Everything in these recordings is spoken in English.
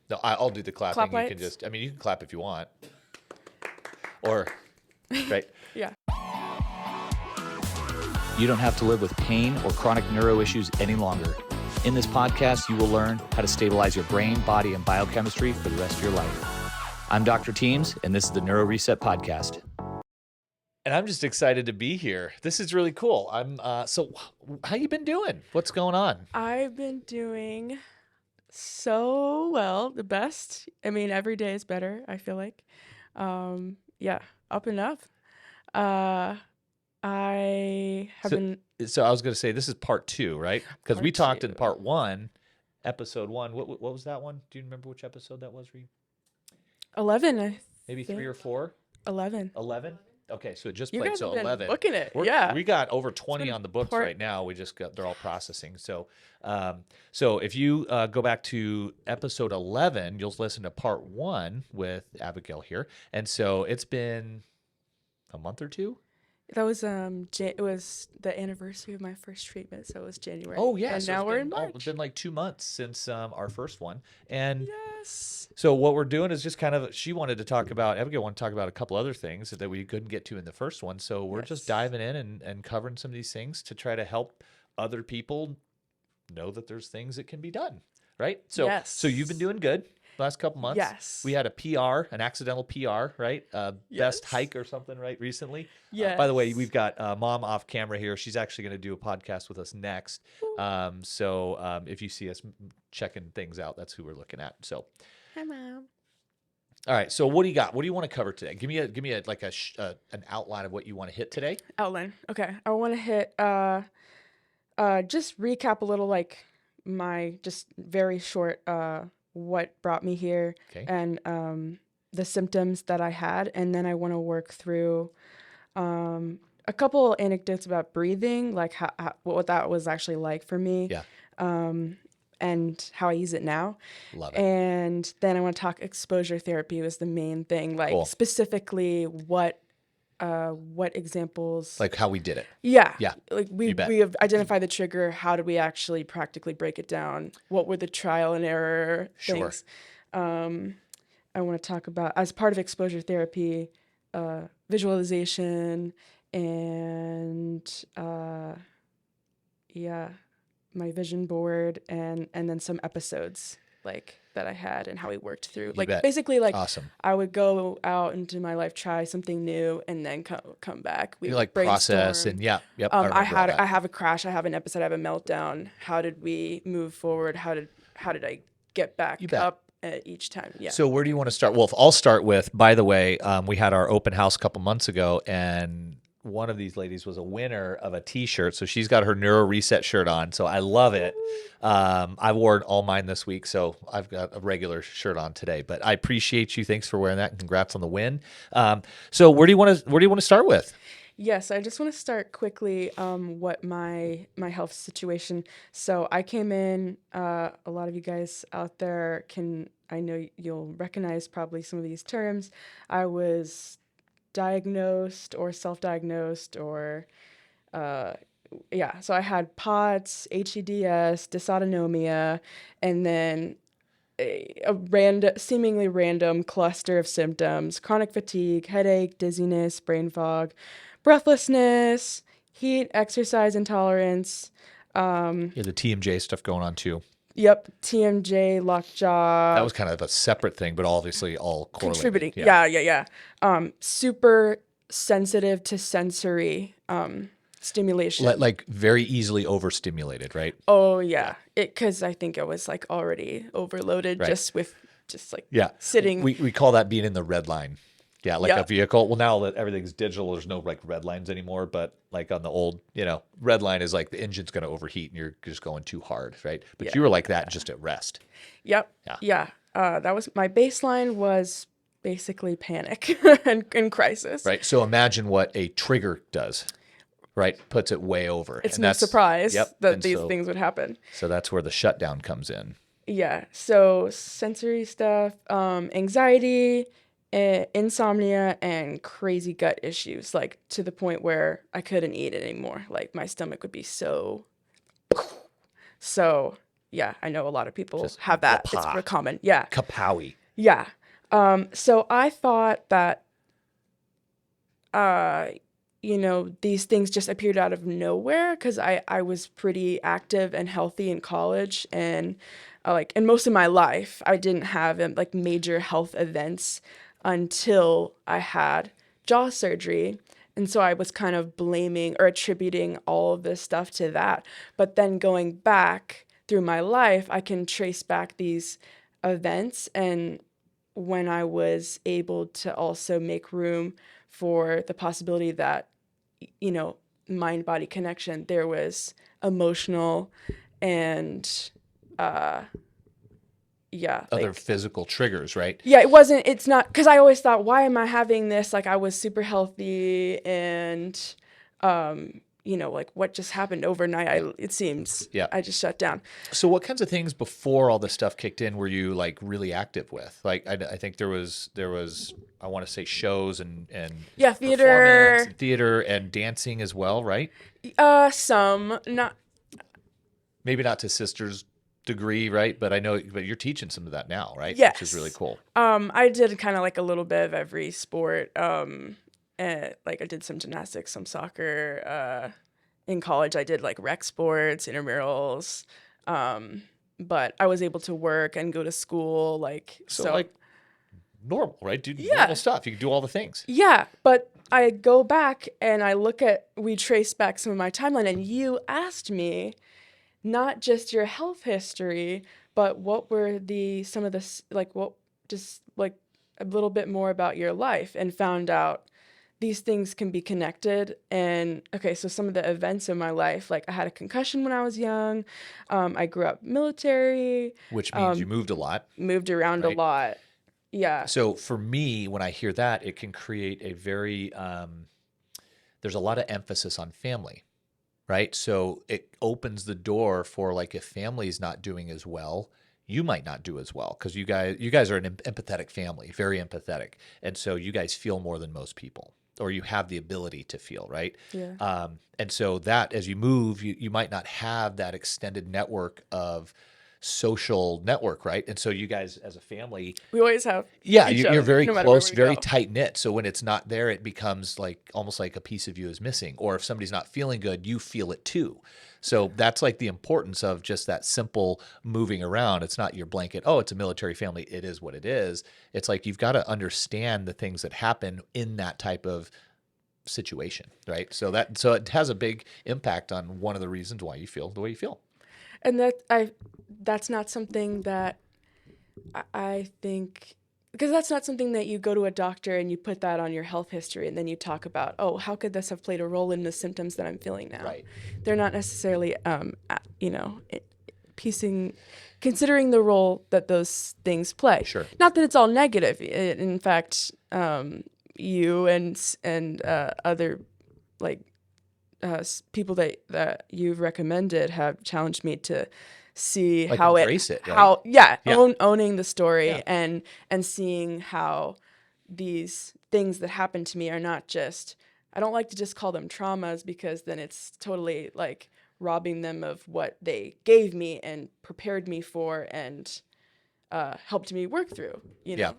No, I'll do the clapping. Clap You can lights? just, I mean, you can clap if you want. Or, right? Yeah. You don't have to live with pain or chronic neuro issues any longer. In this podcast, you will learn how to stabilize your brain, body, and biochemistry for the rest of your life. I'm Dr. Teams, and this is the NeuroRESET podcast. And I'm just excited to be here. This is really cool. So how you been doing? What's going on? I've been doing so well, the best. I mean, every day is better, I feel like. Yeah, up and up. I have been So I was going to say, this is part 2, right? Because we Part talked in 2. part 1, episode 1. What was that one? Do you remember which episode that was? 11. Maybe think. 3 or 4? 11. 11? Okay, so it just You played. guys So have been 11. booking it. We got over 20 been on the books part- right now. They're all processing. So, so if you go back to episode 11, you'll listen to part 1 with Abigail here. And so it's been a month or 2. That was it was the anniversary of my first treatment, so it was January. Oh yeah, and so now it's we're been, in March. it's been like 2 months since our first one. And Yes. so what we're doing is just kind of, Abigail wanted to talk about a couple other things that we couldn't get to in the first one. So we're just Yes. diving in and covering some of these things to try to help other people know that there's things that can be done, right? So, Yes. so you've been doing good last couple months. Yes. We had a PR, an accidental PR, right? Best Yes. hike or something, right? Recently. Yes. By the way, we've got Mom off camera here. She's actually going to do a podcast with us next. So if you see us checking things out, that's who we're looking at. So, Hi, Mom. all right. So what do you got? What do you want to cover today? Give me an outline of what you want to hit today. Outline. Okay. I want to hit just recap a little, like my just very short what brought me here Okay. and the symptoms that I had, and then I want to work through a couple anecdotes about breathing, like what that was actually like for me. Yeah. And how I use it now. Love it. And then I want to talk exposure therapy was the main thing, like Cool. specifically what examples. Like how we did it. Yeah. Yeah, Like you bet. we have identified the trigger. How did we actually practically break it down? What were the trial and error Sure. things? I want to talk about, as part of exposure therapy, visualization and my vision board and then some episodes like that I had and how we worked through. Like bet. basically like Awesome. I would go out into my life, try something new, and then come back. We You would like process brainstorm. and yep. I remember all that. have a crash. I have an episode. I have a meltdown. How did we move forward? How did I get back You bet. up each time? Yeah. So where do you want to start? Well, I'll start with, by the way, we had our open house a couple months ago, and one of these ladies was a winner of a t-shirt. So she's got her NeuroRESET shirt on. So I love it. I wore all mine this week, so I've got a regular shirt on today. But I appreciate you. Thanks for wearing that, and congrats on the win. So where do you want to start with? Yes, I just want to start quickly what my health situation. So I came in, a lot of you guys out there I know you'll recognize probably some of these terms. I was diagnosed or self-diagnosed or so I had POTS, HEDS, dysautonomia, and then a seemingly random cluster of symptoms: chronic fatigue, headache, dizziness, brain fog, breathlessness, heat, exercise intolerance. Yeah, the TMJ stuff going on too. Yep, TMJ, lockjaw. That was kind of a separate thing, but obviously all correlated. Contributing. Yeah. Super sensitive to sensory stimulation. Like very easily overstimulated, right? Oh yeah, because I think it was like already overloaded Right. just like Yeah. sitting. We call that being in the red line. Yeah, like Yeah. a vehicle. Well, now that everything's digital, there's no like red lines anymore. But like on the old, red line is like the engine's going to overheat and you're just going too hard, right? But you were like that just at rest. Yep. Yeah. Yeah. That was my baseline was basically panic and crisis. Right. So imagine what a trigger does, right? Puts it way over. It's And no that's- surprise Yep. that And these so- things would happen. So that's where the shutdown comes in. Yeah. So sensory stuff, anxiety, insomnia, and crazy gut issues, like to the point where I couldn't eat anymore. Like my stomach would be so yeah, I know a lot of people Just have that. It's wapa. very common. Yeah. Kapowie. Yeah. So I thought that, these things just appeared out of nowhere because I was pretty active and healthy in college and and most of my life I didn't have like major health events until I had jaw surgery. And so I was kind of blaming or attributing all of this stuff to that. But then going back through my life, I can trace back these events and when I was able to also make room for the possibility that, mind-body connection, there was emotional and, Other physical triggers, right? yeah, it's not, because I always thought, why am I having this? Like, I was super healthy and, what just happened overnight? It seems I just shut down. So what kinds of things before all this stuff kicked in were you like really active with? Like, I think there was, I want to say shows and theater and dancing as well, right? Some, not. Maybe not to sister's degree, right? But you're teaching some of that now, right? Yes. Which is really cool. I did kind of like a little bit of every sport. Like I did some gymnastics, some soccer. In college, I did like rec sports, intramurals. But I was able to work and go to school, So like normal, right? Do normal stuff. You can do all the things. Yeah, but I go back and we trace back some of my timeline, and you asked me not just your health history, but what were some of the, a little bit more about your life, and found out these things can be connected. And okay, so some of the events in my life, like I had a concussion when I was young. I grew up military. Which means you moved a lot. Moved around a lot. Yeah. So for me, when I hear that, it can create a very, there's a lot of emphasis on family, right? So it opens the door for like, if family's not doing as well, you might not do as well, because you guys are an empathetic family, very empathetic. And so you guys feel more than most people, or you have the ability to feel, right? Yeah. And so that as you move, you might not have that extended network of social network, right? And so you guys as a family, we always have you're very no close, very tight knit. So when it's not there, it becomes like almost like a piece of you is missing. Or if somebody's not feeling good, you feel it too. So that's like the importance of just that simple moving around. It's not your blanket, oh, it's a military family, it is what it is. It's like you've got to understand the things that happen in that type of situation, right? So it has a big impact on one of the reasons why you feel the way you feel. And that's not something that I think, because that's not something that you go to a doctor and you put that on your health history and then you talk about, oh, how could this have played a role in the symptoms that I'm feeling now? Right. They're not necessarily, considering the role that those things play. Sure. Not that it's all negative. In fact, you and other people that you've recommended have challenged me to see like how embrace it, right? Owning the story and seeing how these things that happen to me are not just, I don't like to just call them traumas, because then it's totally like robbing them of what they gave me and prepared me for and helped me work through,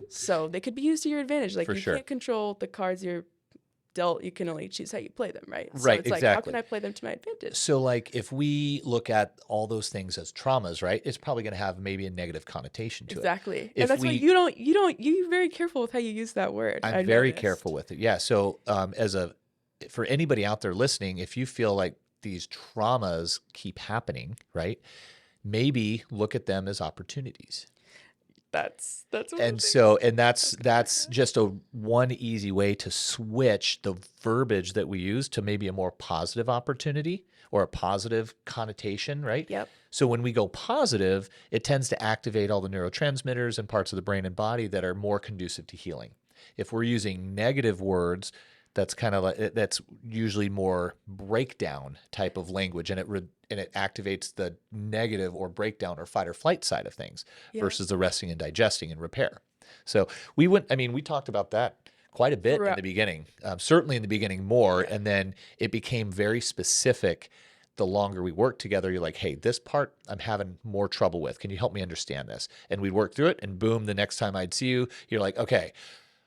so they could be used to your advantage. Like, you can't control the cards you're dealt, you can only choose how you play them, right? So right, it's exactly. Like, how can I play them to my advantage? So like if we look at all those things as traumas, right, it's probably going to have maybe a negative connotation to it. Exactly. And that's why you're very careful with how you use that word. I'm very careful with it. Yeah. So for anybody out there listening, if you feel like these traumas keep happening, right, maybe look at them as opportunities. That's what that's just one easy way to switch the verbiage that we use to maybe a more positive opportunity or a positive connotation, right? Yep. So when we go positive, it tends to activate all the neurotransmitters and parts of the brain and body that are more conducive to healing. If we're using negative words, that's kind of like, that's usually more breakdown type of language, and it activates the negative or breakdown or fight or flight side of things versus the resting and digesting and repair. So we talked about that quite a bit in the beginning, certainly in the beginning more, and then it became very specific the longer we work together, you're like, hey, this part I'm having more trouble with. Can you help me understand this? And we'd work through it, and boom, the next time I'd see you, you're like, okay,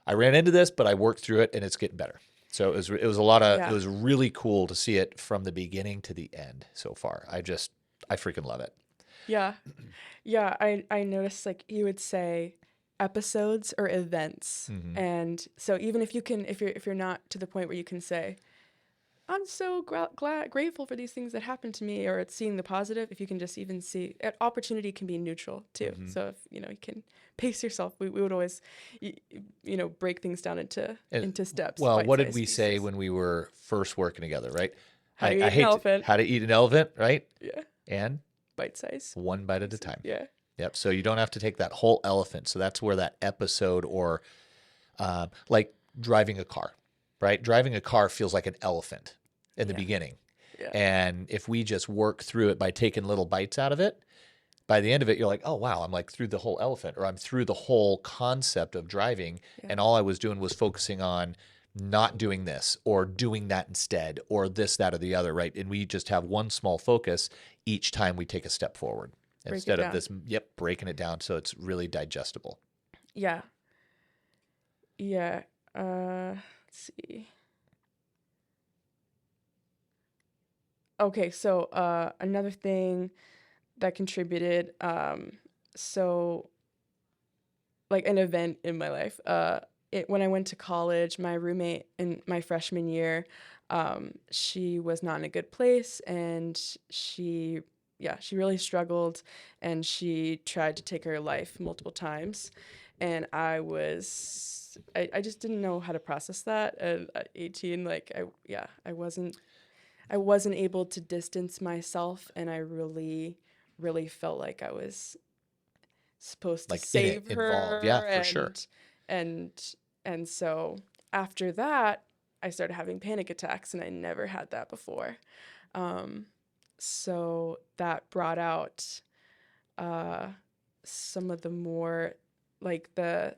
I ran into this, but I worked through it and it's getting better. So it was a lot of, Yeah. it was really cool to see it from the beginning to the end so far. I freaking love it. Yeah. Yeah, I noticed like you would say episodes or events. Mhm. And so even if you're not to the point where you can say, I'm so grateful for these things that happened to me, or it's seeing the positive, if you can just even see opportunity can be neutral too. Mhm. So if you can pace yourself, we would always break things down into steps. Well, what did bite-sized we say pieces. when we were first working together, right? How to eat an hate elephant. how to eat an elephant, right? Yeah, And bite size. one bite at a time. Yeah. Yep. So you don't have to take that whole elephant. So that's where that episode, or like driving a car, right? Driving a car feels like an elephant in the Yeah. beginning. Yeah. And if we just work through it by taking little bites out of it, by the end of it, you're like, oh, wow, I'm like through the whole elephant, or I'm through the whole concept of driving. Yeah. And all I was doing was focusing on not doing this or doing that instead, or this, that, or the other, right? And we just have one small focus each time we take a step forward, Break it instead of down. this, breaking it down so it's really digestible. Yeah. Yeah. Let's see. Okay, so another thing that contributed, so like an event in my life, when I went to college, my roommate in my freshman year, she was not in a good place, and she really struggled, and she tried to take her life multiple times, and I just didn't know how to process that at 18. Like I wasn't able to distance myself, and I really, really felt like I was supposed to Like in it, save her. involved. Yeah, for sure. And so after that, I started having panic attacks, and I never had that before. So that brought out some of the more like that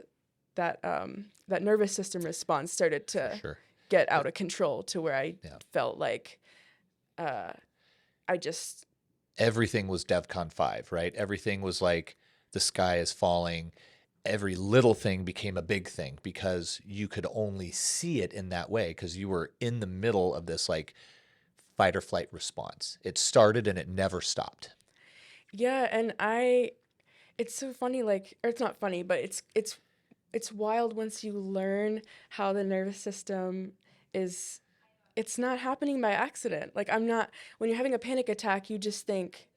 nervous system response started to Sure. get out of control, to where I Yeah. felt like I just Everything was DEFCON 5, right? Everything was like the sky is falling. Every little thing became a big thing because you could only see it in that way because you were in the middle of this like fight or flight response. It started and it never stopped. yeah, and it's so funny, like, or it's not funny, but it's wild once you learn how the nervous system is. It's not happening by accident. Like when you're having a panic attack, you just think,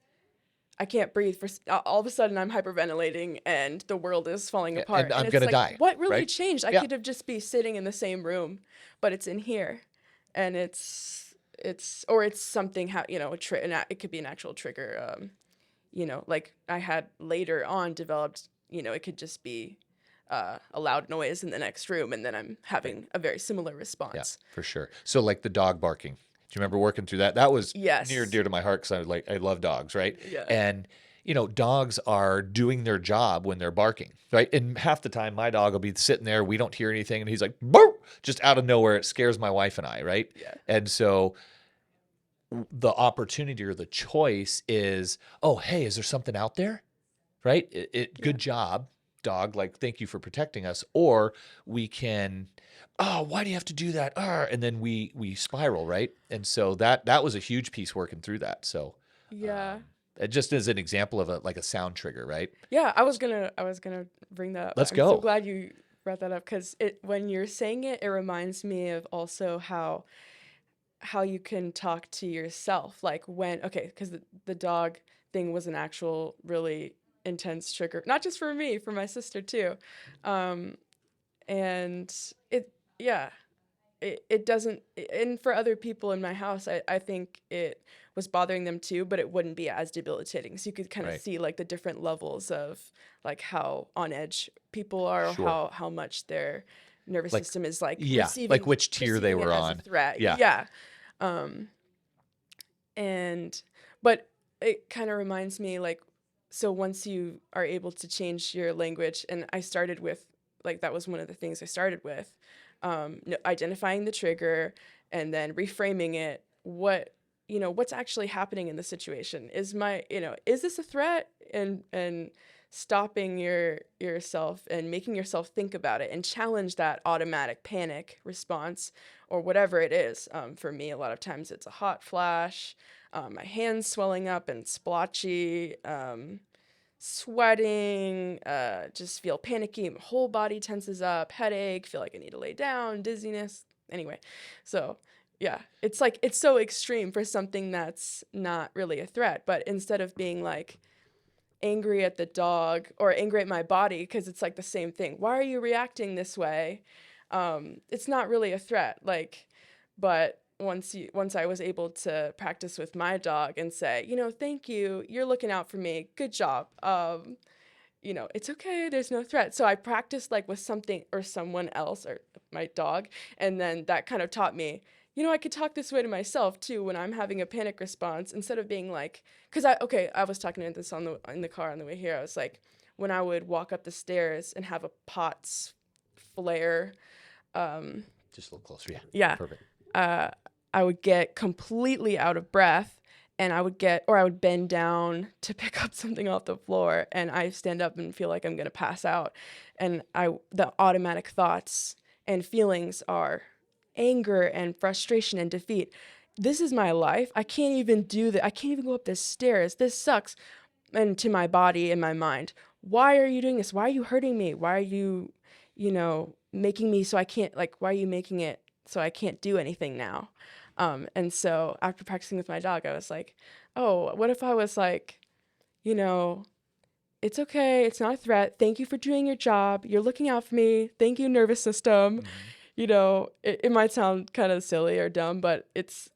I can't breathe. All of a sudden, I'm hyperventilating and the world is falling apart. and I'm it's gonna like, die, what really right? changed? I Yeah. could have just be sitting in the same room, but it's in here, and it's something it could be an actual trigger. Like I had later on developed. It could just be a loud noise in the next room, and then I'm having a very similar Yeah, response. for sure. So like the dog barking. Do you remember working through that? That was Yes. near and dear to my heart because I love dogs, right? Yeah. And dogs are doing their job when they're barking, right? And half the time my dog will be sitting there, we don't hear anything, and he's like, "Bark!" Just out of nowhere. It scares my wife and I, right? Yeah. And so the opportunity or the choice is, oh, hey, is there something out there? Right? Good job, dog. Like, thank you for protecting us. Or we can, oh, why do you have to do that? And then we spiral, right? And so that was a huge piece working through that. So Yeah. it just is an example of a sound trigger, right? Yeah, I was gonna bring that up. Let's I'm go. so glad you brought that up, because when you're saying it, it reminds me of also how you can talk to yourself, like because the dog thing was an actual really intense trigger, not just for me, for my sister too, and it doesn't, and for other people in my house, I think it was bothering them too, but it wouldn't be as debilitating. So you could kind of Right. see like the different levels of like how on edge people are, Sure. or how much their nervous Like- system is like yeah, receiving, like which tier they perceiving were it as a on. threat. Yeah. But it kind of reminds me, like, so once you are able to change your language, and I started with, like, that was one of the things I started with, identifying the trigger and then reframing it. What what's actually happening in the situation? Is this a threat? And stopping yourself and making yourself think about it and challenge that automatic panic response or whatever it is. For me, a lot of times it's a hot flash, my hands swelling up and splotchy, sweating, just feel panicky, my whole body tenses up, headache, feel like I need to lay down, dizziness. Anyway, so yeah, it's like, it's so extreme for something that's not really a threat, but instead of being like angry at the dog or angry at my body, because it's like the same thing. Why are you reacting this way? It's not really a threat. Like, but once I was able to practice with my dog and say, thank you, you're looking out for me, good job. It's okay, there's no threat. So I practiced like with something or someone else or my dog, and then that kind of taught me, I could talk this way to myself too when I'm having a panic response, instead of being like, because I was talking to this in the car on the way here. I was like, when I would walk up the stairs and have a POTS flare, Just a little closer. Yeah. yeah, Perfect. I would get completely out of breath, and I would bend down to pick up something off the floor, and I stand up and feel like I'm gonna pass out, and the automatic thoughts and feelings are anger and frustration and defeat. This is my life. I can't even do that. I can't even go up the stairs. This sucks. And to my body and my mind, why are you doing this? Why are you hurting me? Why are you, making me so I can't, like, why are you making it so I can't do anything now? And so after practicing with my dog, I was like, oh, what if I was like, it's okay. It's not a threat. Thank you for doing your job. You're looking out for me. Thank you, nervous system. It might sound kind of silly or dumb, but it's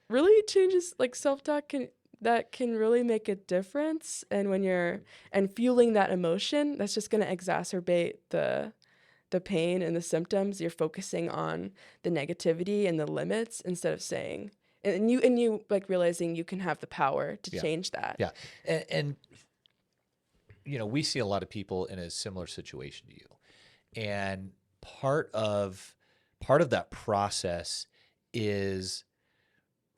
really changes, like, self-talk can really make a difference. And when and fueling that emotion, that's just going to exacerbate the pain and the symptoms. You're focusing on the negativity and the limits instead of saying, and you like realizing you can have the power to change that. Yeah. And we see a lot of people in a similar situation to you. And part of that process is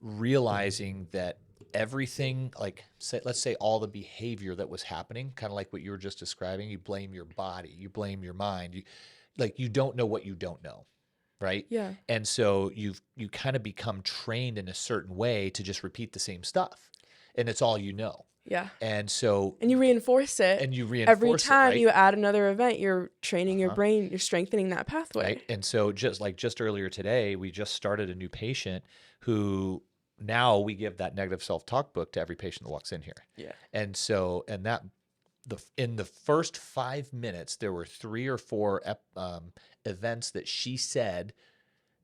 realizing that everything, like, let's say all the behavior that was happening, kind of like what you were just describing, you blame your body, you blame your mind, you don't know what you don't know, right? Yeah. And so you kind of become trained in a certain way to just repeat the same stuff, and it's all you know. Yeah. And so you reinforce it. Every time right? you add another event, you're training your brain, you're strengthening that pathway. Right. And so just earlier today, we just started a new patient who now we give that negative self-talk book to every patient that walks in here. Yeah. And so, in the first 5 minutes, there were 3 or 4 events that she said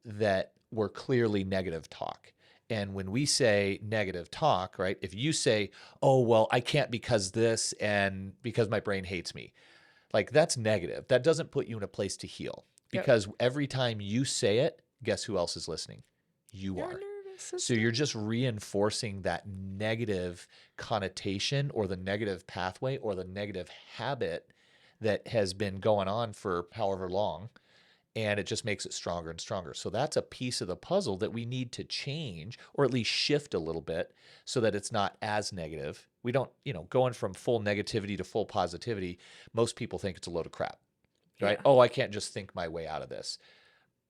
that were clearly negative talk. And when we say negative talk, right, if you say, oh, well, I can't because this and because my brain hates me, like, that's negative. That doesn't put you in a place to heal, because every time you say it, guess who else is listening? You are. So you're just reinforcing that negative connotation or the negative pathway or the negative habit that has been going on for however long. And it just makes it stronger and stronger. So that's a piece of the puzzle that we need to change, or at least shift a little bit, so that it's not as negative. We don't, going from full negativity to full positivity, most people think it's a load of crap, right? Yeah. Oh, I can't just think my way out of this.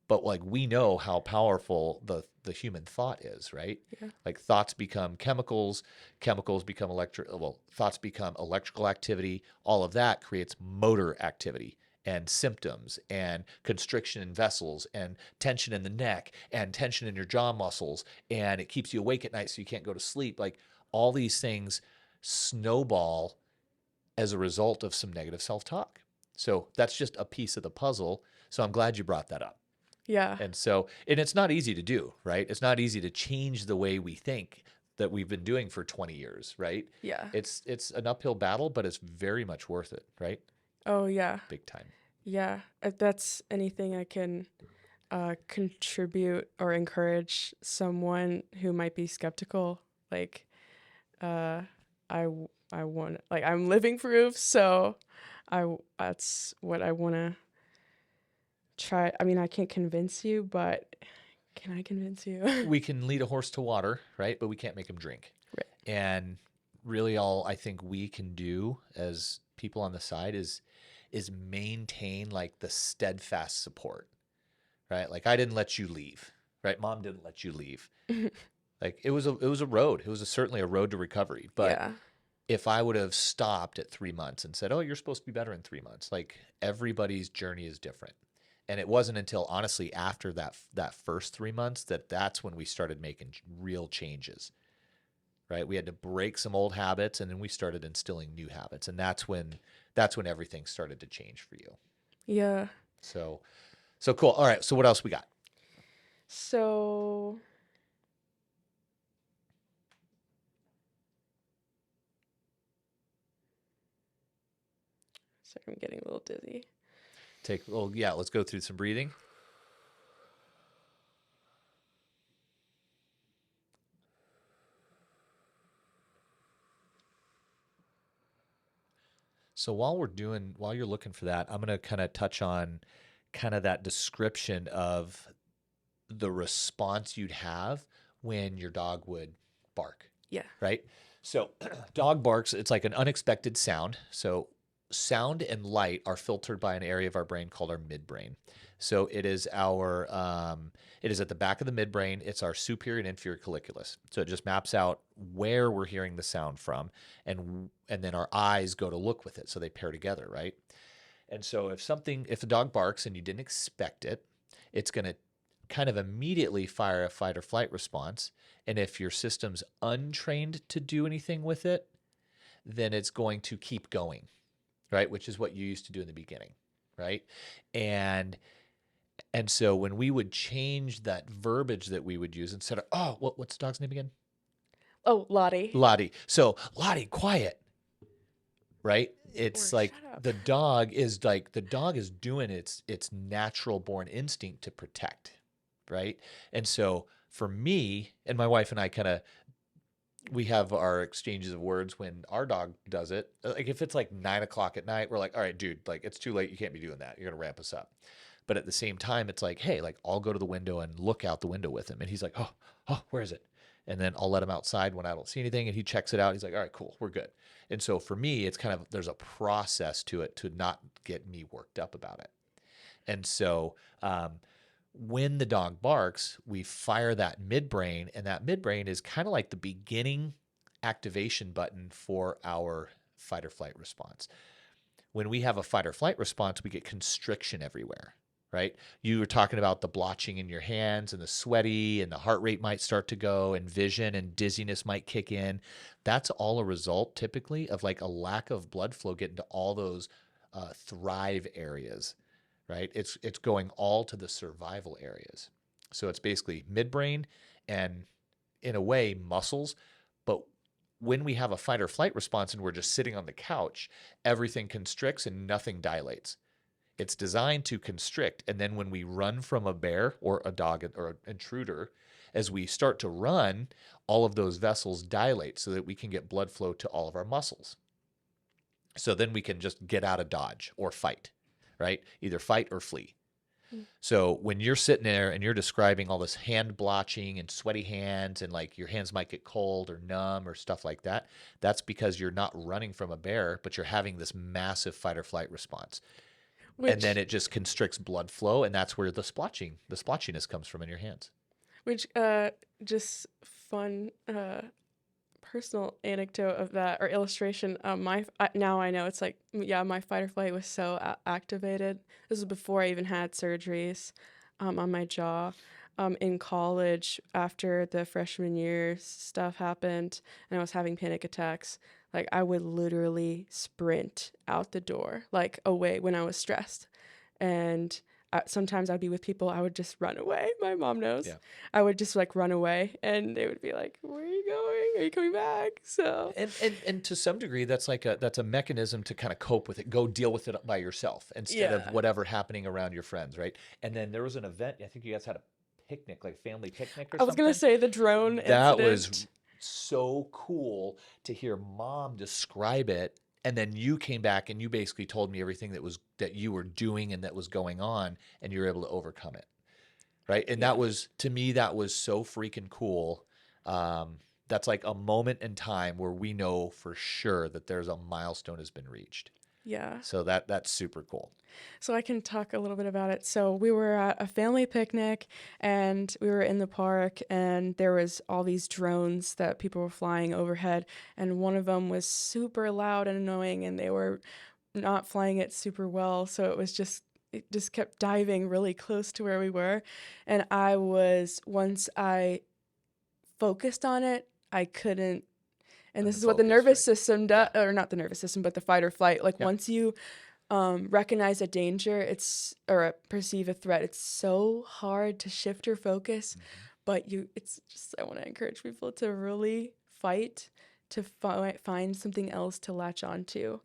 But, like, we know how powerful the human thought is, right? Yeah. Like, thoughts become chemicals, chemicals become thoughts become electrical activity. All of that creates motor activity and symptoms and constriction in vessels and tension in the neck and tension in your jaw muscles. And it keeps you awake at night so you can't go to sleep. Like, all these things snowball as a result of some negative self-talk. So that's just a piece of the puzzle. So I'm glad you brought that up. Yeah. And it's not easy to do, right? It's not easy to change the way we think that we've been doing for 20 years, right? Yeah. It's an uphill battle, but it's very much worth it, right? Oh, yeah. Big time. Yeah. If that's anything I can contribute or encourage someone who might be skeptical, like, I want, like, I'm living proof, so that's what I want to try. I mean, I can't convince you, but Can I convince you? We can lead a horse to water, right? But we can't make him drink. Right. And really all I think we can do as people on the side is maintain like the steadfast support, right? Like I didn't let you leave, right? Mom didn't let you leave. Like it was a road. It was certainly a road to recovery. But Yeah. if I would have stopped at 3 months and said, "Oh, you're supposed to be better in 3 months," like everybody's journey is different. And it wasn't until honestly after that first 3 months that's when we started making real changes, right? We had to break some old habits, and then we started instilling new habits, and that's when everything started to change for you. Yeah. So cool. All right. So what else we got? So sorry, I'm getting a little dizzy. Let's go through some breathing. So while you're looking for that, I'm going to kind of touch on kind of that description of the response you'd have when your dog would bark, Yeah. right? So dog barks, it's like an unexpected sound. So sound and light are filtered by an area of our brain called our midbrain. So it is it is at the back of the midbrain. It's our superior and inferior colliculus. So it just maps out where we're hearing the sound from, and then our eyes go to look with it. So they pair together, right? And so if a dog barks and you didn't expect it, it's going to kind of immediately fire a fight or flight response. And if your system's untrained to do anything with it, then it's going to keep going, right? Which is what you used to do in the beginning, right? And so when we would change that verbiage that we would use instead of, what's the dog's name again? Oh, Lottie. Lottie. So Lottie, quiet, right? It's Or like shut up. the dog is doing its natural born instinct to protect, right? And so for me and my wife and I we have our exchanges of words when our dog does it. Like if it's like 9 o'clock at night, we're like, all right, dude, like it's too late. You can't be doing that. You're going to ramp us up. But at the same time, it's like, hey, like I'll go to the window and look out the window with him. And he's like, oh, where is it? And then I'll let him outside when I don't see anything. And he checks it out. He's like, all right, cool, we're good. And so for me, it's kind of, there's a process to it to not get me worked up about it. And so when the dog barks, we fire that midbrain, and that midbrain is kind of like the beginning activation button for our fight or flight response. When we have a fight or flight response, we get constriction everywhere, right? You were talking about the blotching in your hands and the sweaty, and the heart rate might start to go, and vision and dizziness might kick in. That's all a result typically of like a lack of blood flow getting to all those thrive areas, right? It's going all to the survival areas. So it's basically midbrain and in a way muscles. But when we have a fight or flight response and we're just sitting on the couch, everything constricts and nothing dilates. It's designed to constrict. And then when we run from a bear or a dog or an intruder, as we start to run, all of those vessels dilate so that we can get blood flow to all of our muscles. So then we can just get out of dodge or fight, right? Either fight or flee. So when you're sitting there and you're describing all this hand blotching and sweaty hands, and like your hands might get cold or numb or stuff like that, that's because you're not running from a bear, but you're having this massive fight or flight response. And then it just constricts blood flow, and that's where the splotchiness comes from in your hands. Which just fun personal anecdote of that, or illustration. Now I know it's like, yeah, my fight or flight was so activated. This was before I even had surgeries on my jaw. In college, after the freshman year stuff happened and I was having panic attacks, like I would literally sprint out the door, like away when I was stressed. And sometimes I'd be with people, I would just run away. My mom knows. Yeah. I would just like run away, and they would be like, "Where are you going? Are you coming back?" So and to some degree, that's a mechanism to kind of cope with it. Go deal with it by yourself instead of whatever happening around your friends, right? And then there was an event. I think you guys had a picnic, like family picnic or something. I was gonna say the drone that incident. Was so cool to hear Mom describe it. And then you came back and you basically told me everything that you were doing and that was going on, and you were able to overcome it. right? And that was, to me, that was so freaking cool. That's like a moment in time where we know for sure that there's a milestone has been reached. Yeah. So that's super cool. So I can talk a little bit about it. So we were at a family picnic and we were in the park and there was all these drones that people were flying overhead, and one of them was super loud and annoying and they were not flying it super well. So it just kept diving really close to where we were. And once I focused on it, I couldn't. And this is what the nervous system does, or not the nervous system, but the fight or flight. Like once you recognize a danger, perceive a threat, it's so hard to shift your focus. But I want to encourage people to really fight to find something else to latch onto,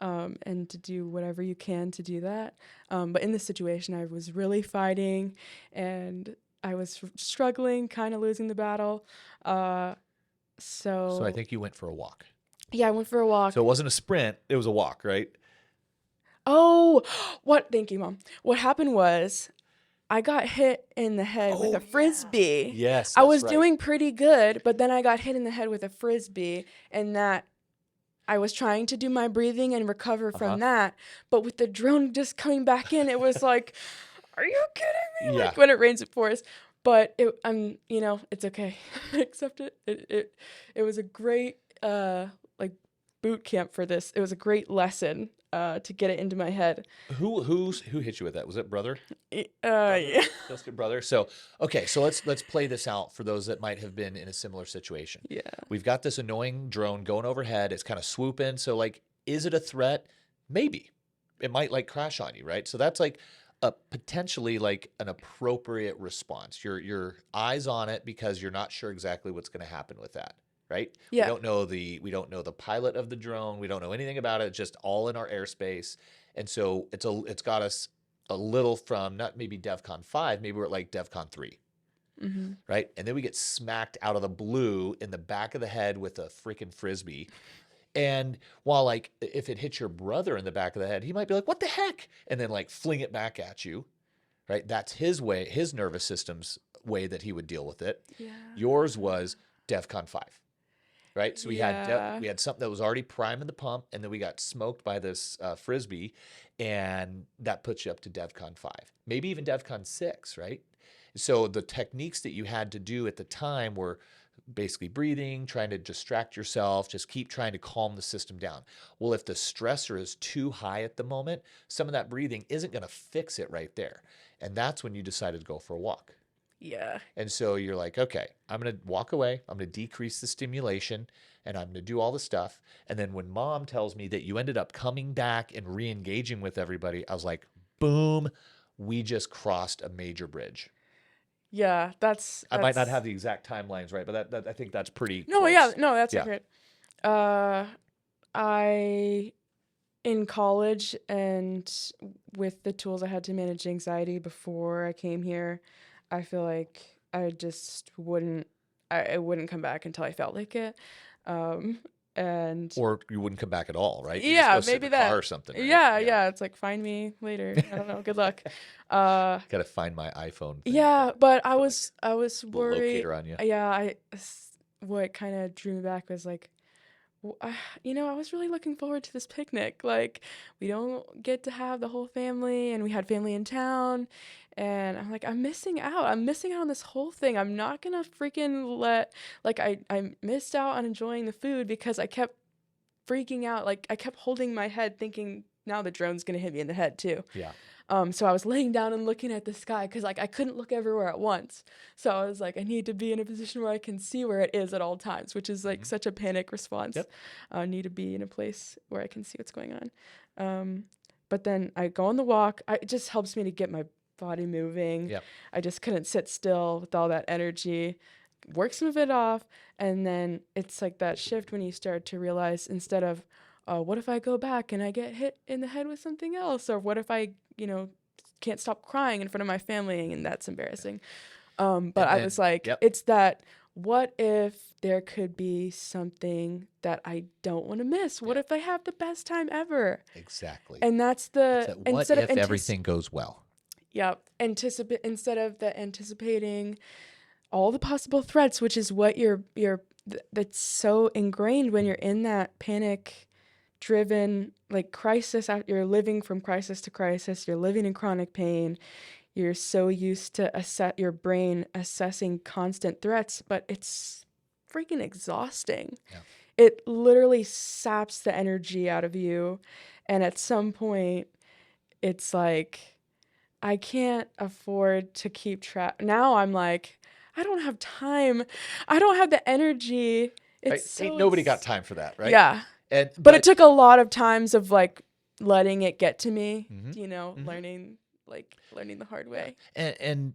and to do whatever you can to do that. But in this situation, I was really fighting and I was struggling, kind of losing the battle. So I think you went for a walk. Yeah, I went for a walk. So it wasn't a sprint, it was a walk, right? Oh, thank you, Mom. What happened was I got hit in the head with a Frisbee. Yes, I was doing pretty good, but then I got hit in the head with a Frisbee, and that I was trying to do my breathing and recover from that. But with the drone just coming back in, it was like, are you kidding me? Yeah. Like when it rains, it pours. But it's okay. Accept it. It was a great boot camp for this. It was a great lesson to get it into my head. Who hit you with that? Was it brother? Yeah. Just your brother. So let's play this out for those that might have been in a similar situation. Yeah. We've got this annoying drone going overhead. It's kind of swooping. So like, is it a threat? Maybe. It might like crash on you, right? So that's like a potentially like an appropriate response. Your eyes on it because you're not sure exactly what's going to happen with that, right? Yeah. We don't know the pilot of the drone. We don't know anything about it. It's just all in our airspace. And so it's got us a little from not maybe DEFCON 5, maybe we're at like DEFCON 3. Mm-hmm. Right? And then we get smacked out of the blue in the back of the head with a freaking Frisbee. And while like if it hits your brother in the back of the head, he might be like, what the heck? And then like fling it back at you, right? That's his way, his nervous system's way that he would deal with it. Yeah. Yours was DEFCON 5, right? So we Yeah. we had something that was already priming the pump, and then we got smoked by this Frisbee, and that puts you up to DEFCON 5, maybe even DEFCON 6, right? So the techniques that you had to do at the time were basically breathing, trying to distract yourself, just keep trying to calm the system down. Well, if the stressor is too high at the moment, some of that breathing isn't going to fix it right there. And that's when you decided to go for a walk. Yeah. And so you're like, okay, I'm going to walk away. I'm going to decrease the stimulation and I'm going to do all the stuff. And then when Mom tells me that you ended up coming back and re-engaging with everybody, I was like, boom, we just crossed a major bridge. Yeah, that's I might not have the exact timelines right, but that I think that's pretty No, close. yeah, no, that's accurate. I in college and with the tools I had to manage anxiety before I came here, I feel like I just wouldn't come back until I felt like it. Or you wouldn't come back at all, right? You Yeah, just go sit maybe in the car that. or something. Right? Yeah, it's like find me later. I don't know. Good luck. Got to find my iPhone thing. Yeah, but I was Little worried. locator on you. Yeah, what kind of drew me back was like, I was really looking forward to this picnic. Like, we don't get to have the whole family, and we had family in town, and I'm like, I'm missing out. I'm missing out on this whole thing. I'm not gonna freaking I missed out on enjoying the food because I kept freaking out. Like, I kept holding my head thinking, now the drone's gonna hit me in the head too. Yeah. So I was laying down and looking at the sky because like I couldn't look everywhere at once. So I was like, I need to be in a position where I can see where it is at all times, which is like such a panic response. Yep. I need to be in a place where I can see what's going on. But then I go on the walk. It just helps me to get my body moving. Yep. I just couldn't sit still with all that energy. Work some of it off. And then it's like that shift when you start to realize instead of, what if I go back and I get hit in the head with something else? Or what if I, can't stop crying in front of my family and that's embarrassing. But I was like, it's that, what if there could be something that I don't want to miss? What if I have the best time ever? Exactly. And that's What if everything goes well? Yep. Instead of anticipating all the possible threats, which is what that's so ingrained when you're in that panic driven like crisis. You're living from crisis to crisis. You're living in chronic pain. You're so used to your brain assessing constant threats, but it's freaking exhausting. Yeah. It literally saps the energy out of you. And at some point, it's like, I can't afford to keep track. Now I'm like, I don't have time. I don't have the energy. Ain't nobody got time for that, right? Yeah. But it took a lot of times of like letting it get to me, learning the hard way. And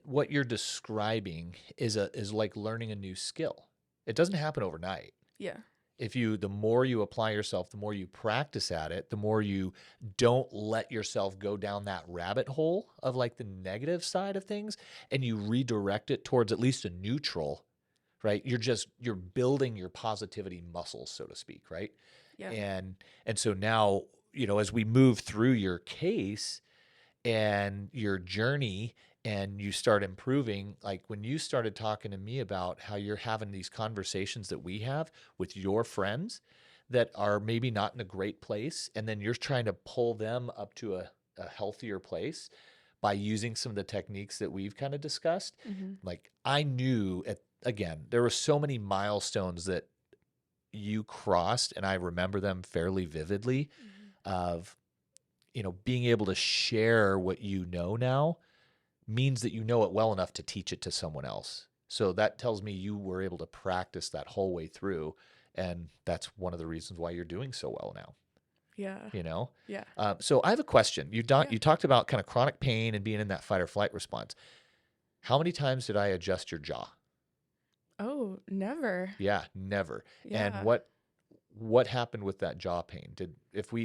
what you're describing is like learning a new skill. It doesn't happen overnight. Yeah. The more you apply yourself, the more you practice at it, the more you don't let yourself go down that rabbit hole of like the negative side of things, and you redirect it towards at least a neutral, right? You're building your positivity muscles, so to speak, right? Yeah. And so now, as we move through your case and your journey and you start improving, like when you started talking to me about how you're having these conversations that we have with your friends that are maybe not in a great place, and then you're trying to pull them up to a healthier place by using some of the techniques that we've kind of discussed. Like I knew again, there were so many milestones that you crossed, and I remember them fairly vividly of, being able to share what you know now means that you know it well enough to teach it to someone else. So that tells me you were able to practice that whole way through. And that's one of the reasons why you're doing so well now. Yeah. Yeah. So I have a question. You talked about kind of chronic pain and being in that fight or flight response. How many times did I adjust your jaw? Oh, never. Yeah, never. Yeah. And what happened with that jaw pain?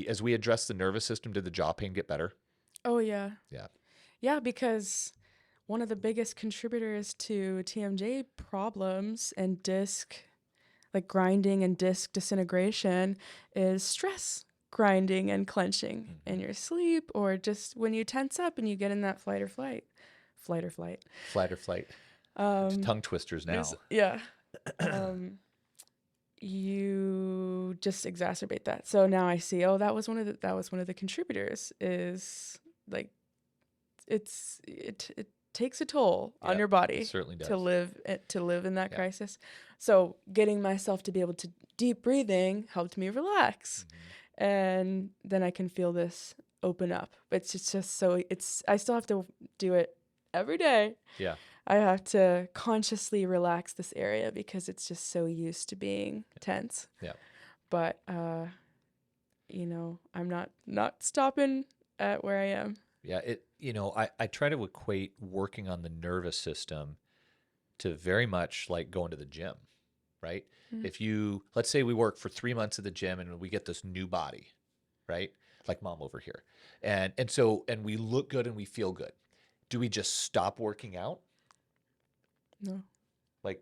As we addressed the nervous system, did the jaw pain get better? Oh, yeah. Yeah. Yeah, because one of the biggest contributors to TMJ problems and disc, like grinding and disc disintegration, is stress grinding and clenching in your sleep, or just when you tense up and you get in that flight or flight. Tongue twisters now. Yeah. You just exacerbate that. So now I see, that was one of the contributors, is like it takes a toll on your body. It certainly does. to live in that crisis. So getting myself to be able to deep breathing helped me relax. And then I can feel this open up. But it's just so I still have to do it every day. Yeah. I have to consciously relax this area because it's just so used to being tense. Yeah. But I'm not stopping at where I am. Yeah, I try to equate working on the nervous system to very much like going to the gym, right? If let's say we work for 3 months at the gym and we get this new body, right? Like mom over here. And we look good and we feel good. Do we just stop working out? No. Like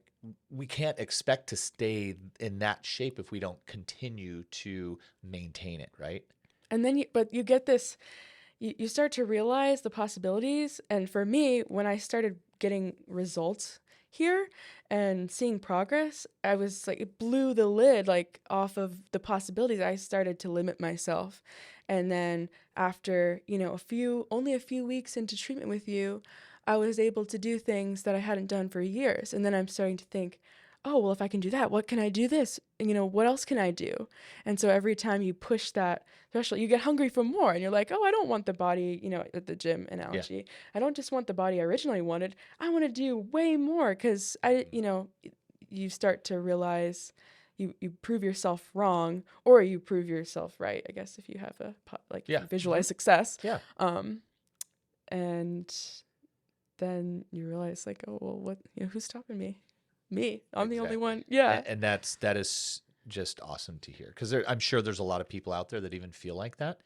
we can't expect to stay in that shape if we don't continue to maintain it, right? And then you get this, you start to realize the possibilities. And for me, when I started getting results here and seeing progress, I was like, it blew the lid like off of the possibilities. I started to limit myself. And then after, only a few weeks into treatment with you, I was able to do things that I hadn't done for years. And then I'm starting to think, oh, well, if I can do that, what can I do this? What else can I do? And so every time you push that threshold, you get hungry for more. And you're like, oh, I don't want the body, at the gym analogy. Yeah. I don't just want the body I originally wanted. I want to do way more because you start to realize you prove yourself wrong, or you prove yourself right, I guess, if you have visualize success. Yeah. And then you realize like, oh, well, what, who's stopping me? Me. I'm the only one. Yeah. And that is just awesome to hear. Because I'm sure there's a lot of people out there that even feel like that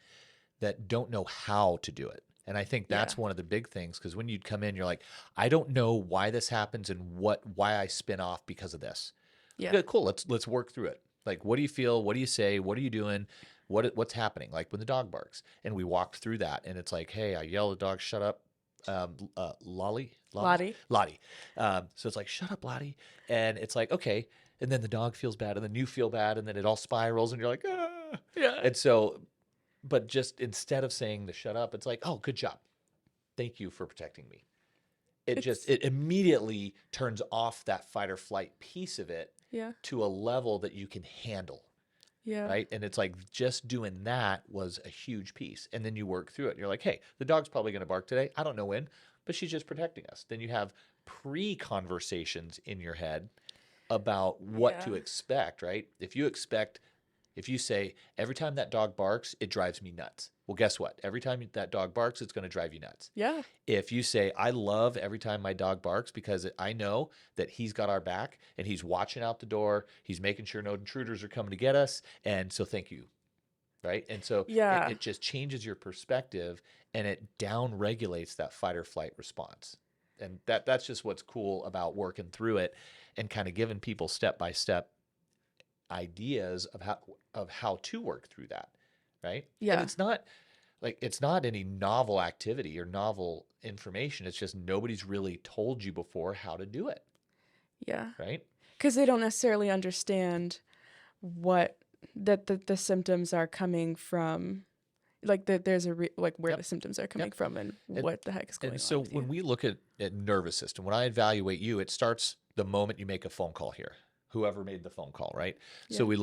don't know how to do it. And I think that's one of the big things. Because when you'd come in, you're like, I don't know why this happens and why I spin off because of this. Yeah. Okay, cool. Let's work through it. Like, what do you feel? What do you say? What are you doing? what's happening? Like when the dog barks, and we walked through that, and it's like, hey, I yell at the dog, shut up, Lottie. So it's like, shut up, Lottie, and it's like, okay, and then the dog feels bad, and then you feel bad, and then it all spirals, and you're like, ah, Yeah. and so, but just instead of saying the shut up, it's like, oh, good job, thank you for protecting me. It immediately turns off that fight or flight piece of it Yeah. to a level that you can handle. Yeah. Right. And it's like just doing that was a huge piece. And then you work through it. And you're like, hey, the dog's probably going to bark today. I don't know when, but she's just protecting us. Then you have pre-conversations in your head about what to expect, right? If you say, every time that dog barks, it drives me nuts. Well, guess what? Every time that dog barks, it's going to drive you nuts. Yeah. If you say, I love every time my dog barks because I know that he's got our back and he's watching out the door, he's making sure no intruders are coming to get us, and so thank you, right? And so it just changes your perspective, and it down regulates that fight or flight response. And that's just what's cool about working through it and kind of giving people step-by-step ideas of how to work through that, right? Yeah. And it's not any novel activity or novel information. It's just nobody's really told you before how to do it. Yeah. Right? Because they don't necessarily understand what the symptoms are coming from, like there's where the symptoms are coming from and what the heck is going on. And so when we look at nervous system, when I evaluate you, it starts the moment you make a phone call here. Whoever made the phone call, right? Yeah. So we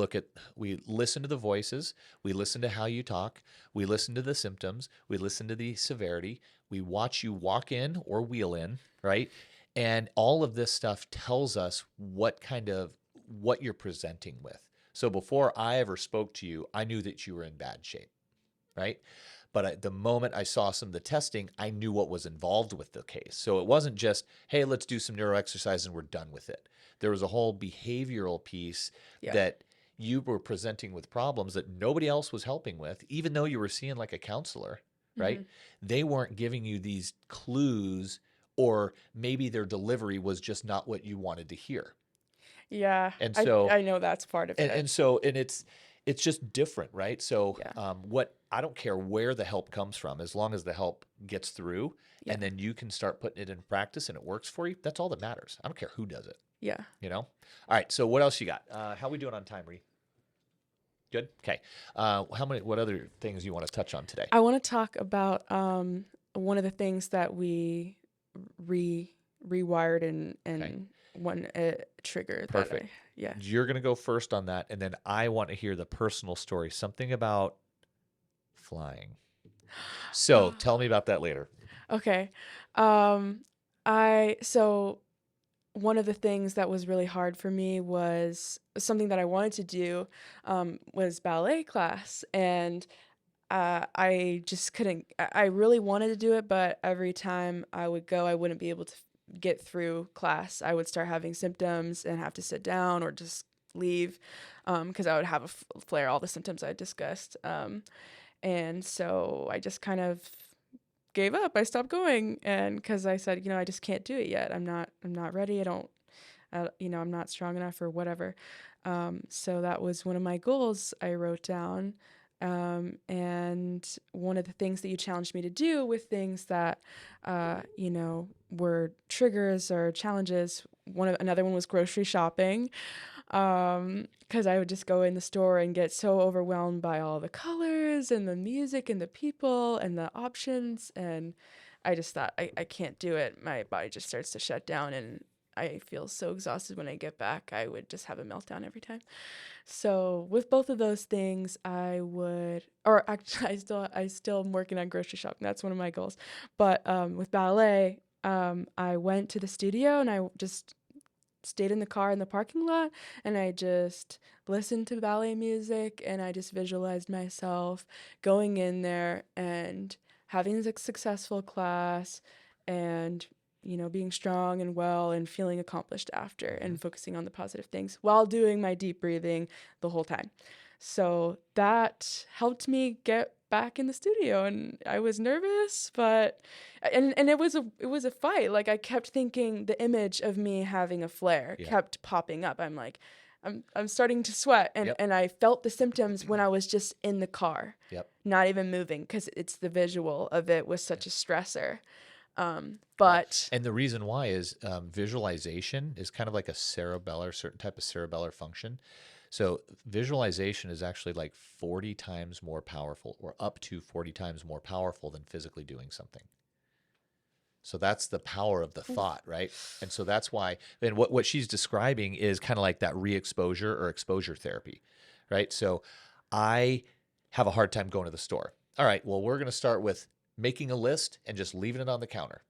listen to the voices, we listen to how you talk, we listen to the symptoms, we listen to the severity, we watch you walk in or wheel in, right? And all of this stuff tells us what you're presenting with. So before I ever spoke to you, I knew that you were in bad shape, right? But at the moment I saw some of the testing, I knew what was involved with the case. So it wasn't just, hey, let's do some neuro exercise and we're done with it. There was a whole behavioral piece that you were presenting with problems that nobody else was helping with, even though you were seeing like a counselor, right? Mm-hmm. They weren't giving you these clues, or maybe their delivery was just not what you wanted to hear. Yeah. And so I know that's part of it. And it's just different, right? So I don't care where the help comes from, as long as the help gets through and then you can start putting it in practice and it works for you. That's all that matters. I don't care who does it. Yeah. You know? All right. So what else you got? How are we doing on time, Ree? Good. Okay. What other things you want to touch on today? I want to talk about one of the things that we rewired and one trigger. Perfect. You're going to go first on that, and then I want to hear the personal story, something about flying. So tell me about that later. Okay. One of the things that was really hard for me was something that I wanted to do was ballet class, and I just couldn't. I really wanted to do it, but every time I would go, I wouldn't be able to get through class. I would start having symptoms and have to sit down or just leave because I would have a flare, all the symptoms I discussed. And so I just kind of gave up. I stopped going, and because I said, I just can't do it yet. I'm not ready. I'm not strong enough or whatever. So that was one of my goals I wrote down. And one of the things that you challenged me to do with things that, were triggers or challenges. Another one was grocery shopping. Cause I would just go in the store and get so overwhelmed by all the colors and the music and the people and the options. And I just thought I can't do it. My body just starts to shut down and I feel so exhausted when I get back. I would just have a meltdown every time. So with both of those things, I still am working on grocery shopping. That's one of my goals. But with ballet, I went to the studio and I just stayed in the car in the parking lot and I just listened to ballet music and I just visualized myself going in there and having a successful class and being strong and well and feeling accomplished after and focusing on the positive things while doing my deep breathing the whole time. So that helped me get back in the studio, and I was nervous, but it was a fight. Like I kept thinking the image of me having a flare kept popping up. I'm like, I'm starting to sweat. And, Yep. and I felt the symptoms when I was just in the car, Yep. not even moving, because it's the visual of it was such a stressor. Well, But and the reason why is visualization is kind of like a cerebellar, certain type of cerebellar function. So visualization is actually like 40 times more powerful, or up to 40 times more powerful than physically doing something. So that's the power of the thought, right? And so that's why, and what she's describing is kind of like that re-exposure or exposure therapy, right? So I have a hard time going to the store. All right, well, we're going to start with making a list and just leaving it on the counter,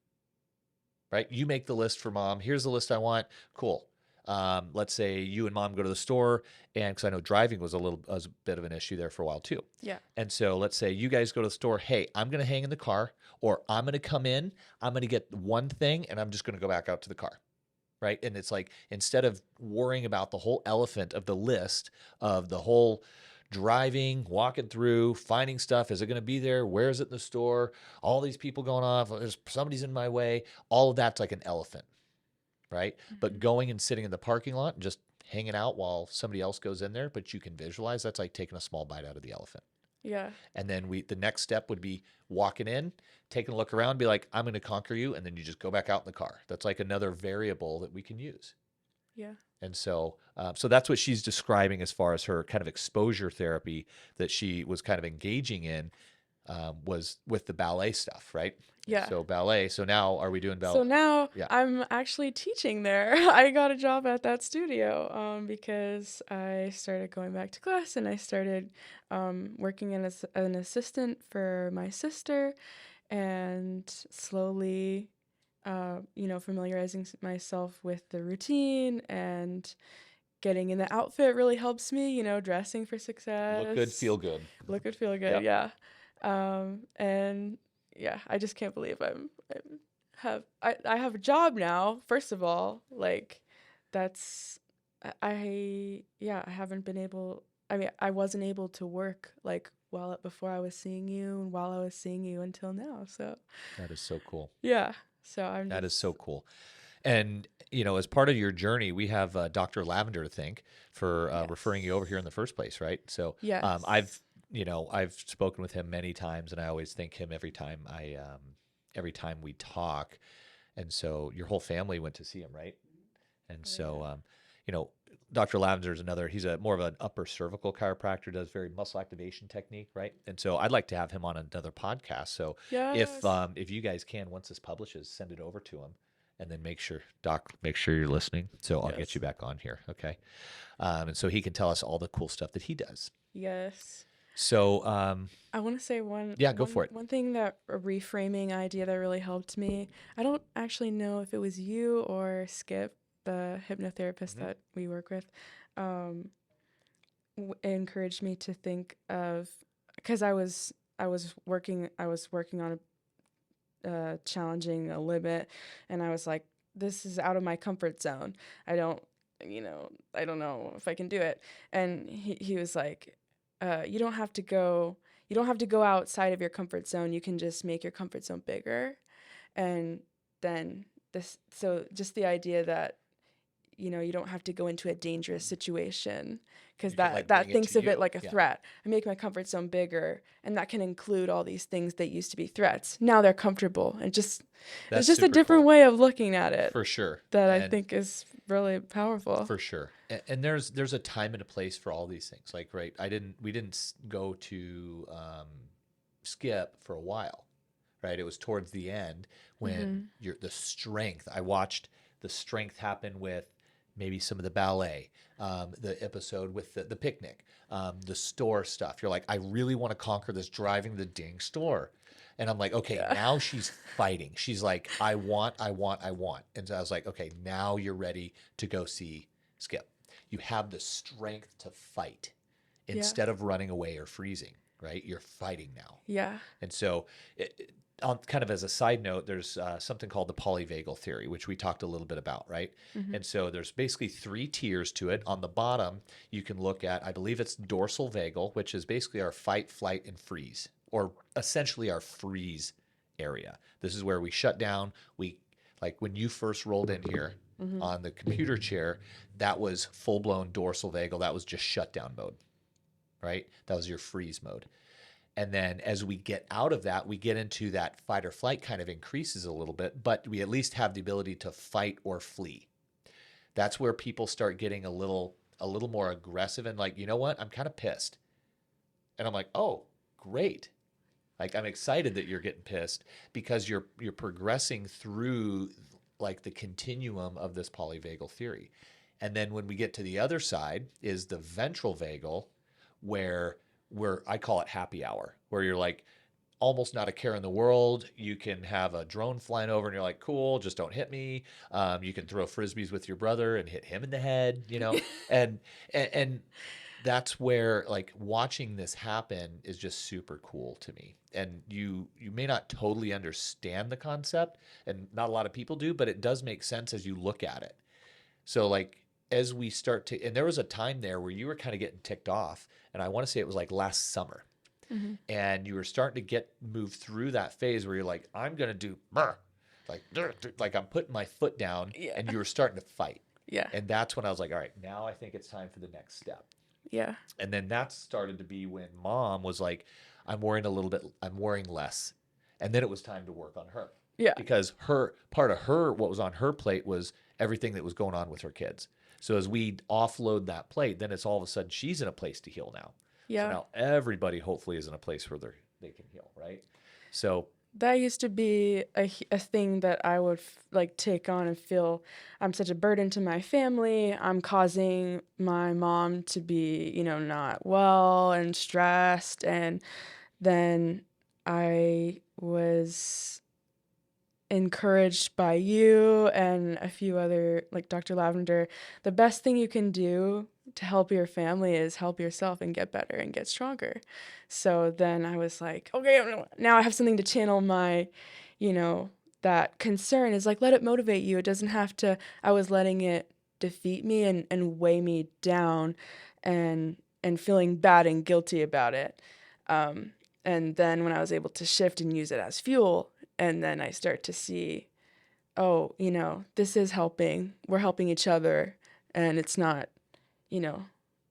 right? You make the list for mom. Here's the list I want. Cool. Let's say you and mom go to the store, and because I know driving was a bit of an issue there for a while too. yeah, And so let's say you guys go to the store. Hey, I'm going to hang in the car, or I'm going to come in. I'm going to get one thing, and I'm just going to go back out to the car, right? And it's like, instead of worrying about the whole elephant of the list of the whole driving, walking through, finding stuff. Is it going to be there? Where is it in the store? All these people going off. There's somebody's in my way. All of that's like an elephant, right? But going and sitting in the parking lot and just hanging out while somebody else goes in there, but you can visualize, that's like taking a small bite out of the elephant. yeah, And then the next step would be walking in, taking a look around, be like, I'm going to conquer you. And then you just go back out in the car. That's like another variable that we can use. yeah. And so, so that's what she's describing as far as her kind of exposure therapy that she was kind of engaging in, was with the ballet stuff, right? Yeah. So ballet. So now, are we doing ballet? So now Yeah. I'm actually teaching there. I got a job at that studio because I started going back to class, and I started working as an assistant for my sister, and slowly, familiarizing myself with the routine, and getting in the outfit really helps me, dressing for success. Look good, feel good. Look good, feel good, Yep. yeah. And yeah, I just can't believe I have a job now. First of all, like, that's I haven't been able. I mean, I wasn't able to work like before I was seeing you, and while I was seeing you until now. So That is so cool. yeah, so I'm That is just so cool. And, as part of your journey, we have Dr. Lavender to thank for referring you over here in the first place, right? So yes. I've spoken with him many times, and I always thank him every time every time we talk. And so your whole family went to see him, right? And so, Dr. Lavender is he's more of an upper cervical chiropractor, does very muscle activation technique, right? And so I'd like to have him on another podcast. So Yes. if you guys can, once this publishes, send it over to him, and then make sure you're listening. So I'll get Yes. you back on here. Okay. And so he can tell us all the cool stuff that he does. Yes. So, I want to say go for it. One thing, that a reframing idea that really helped me. I don't actually know if it was you or Skip, the hypnotherapist that we work with, encouraged me to think of, because I was working on challenging a limit, and I was like, this is out of my comfort zone. I don't know if I can do it. And he was like, you don't have to go outside of your comfort zone. You can just make your comfort zone bigger. And then just the idea that, you don't have to go into a dangerous situation, because You can, like, that bring it thinks to of it you. like a Yeah. threat. I make my comfort zone bigger, and that can include all these things that used to be threats. Now they're comfortable, and it's That's just a super different cool. way of looking at it For sure. that I And- think is really powerful. For sure. And there's a time and a place for all these things. Like, right, we didn't go to Skip for a while, right? It was towards the end when the strength, I watched the strength happen with maybe some of the ballet, the episode with the picnic, the store stuff. You're like, I really want to conquer this driving the dang store. And I'm like, okay, now she's fighting. She's like, I want. And so I was like, okay, now you're ready to go see Skip. You have the strength to fight instead of running away or freezing, right? You're fighting now. Yeah. And so, kind of as a side note, there's something called the polyvagal theory, which we talked a little bit about, right? And so there's basically 3 tiers to it. On the bottom, you can look at, I believe it's dorsal vagal, which is basically our fight, flight, and freeze, or essentially our freeze area. This is where we shut down, we Like when you first rolled in here on the computer chair, that was full-blown dorsal vagal. That was just shutdown mode, right? That was your freeze mode. And then as we get out of that, we get into that fight or flight kind of increases a little bit, but we at least have the ability to fight or flee. That's where people start getting a little more aggressive and like, you know what? I'm kind of pissed. And I'm like, oh, great. Like I'm excited that you're getting pissed because you're progressing through like the continuum of this polyvagal theory. And then when we get to the other side is the ventral vagal, where I call it happy hour, where you're like almost not a care in the world. You can have a drone flying over and you're like, cool, just don't hit me. You can throw Frisbees with your brother and hit him in the head, you know? and that's where like watching this happen is just super cool to me. And you may not totally understand the concept, and not a lot of people do, but it does make sense as you look at it. So like as we start to, and there was a time there where you were kind of getting ticked off, and I want to say it was like last summer. And you were starting to move through that phase where you're like, I'm going to do like I'm putting my foot down, and you were starting to fight. Yeah. And that's when I was like, all right, now I think it's time for the next step. Yeah. And then that started to be when mom was like, I'm worrying less. And then it was time to work on her. Yeah. Because part of what was on her plate was everything that was going on with her kids. So as we offload that plate, then it's all of a sudden she's in a place to heal now. Yeah. So now everybody hopefully is in a place where they can heal, right? So that used to be a thing that I would like take on and feel I'm such a burden to my family. I'm causing my mom to be, not well and stressed. And then I was encouraged by you and a few other, like Dr. Lavender. The best thing you can do to help your family is help yourself and get better and get stronger. So then I was like, okay, now I have something to channel my, that concern is like, let it motivate you. It doesn't have to, I was letting it defeat me and weigh me down and feeling bad and guilty about it. And then when I was able to shift and use it as fuel, and then I start to see, oh, this is helping. We're helping each other, and it's not, it's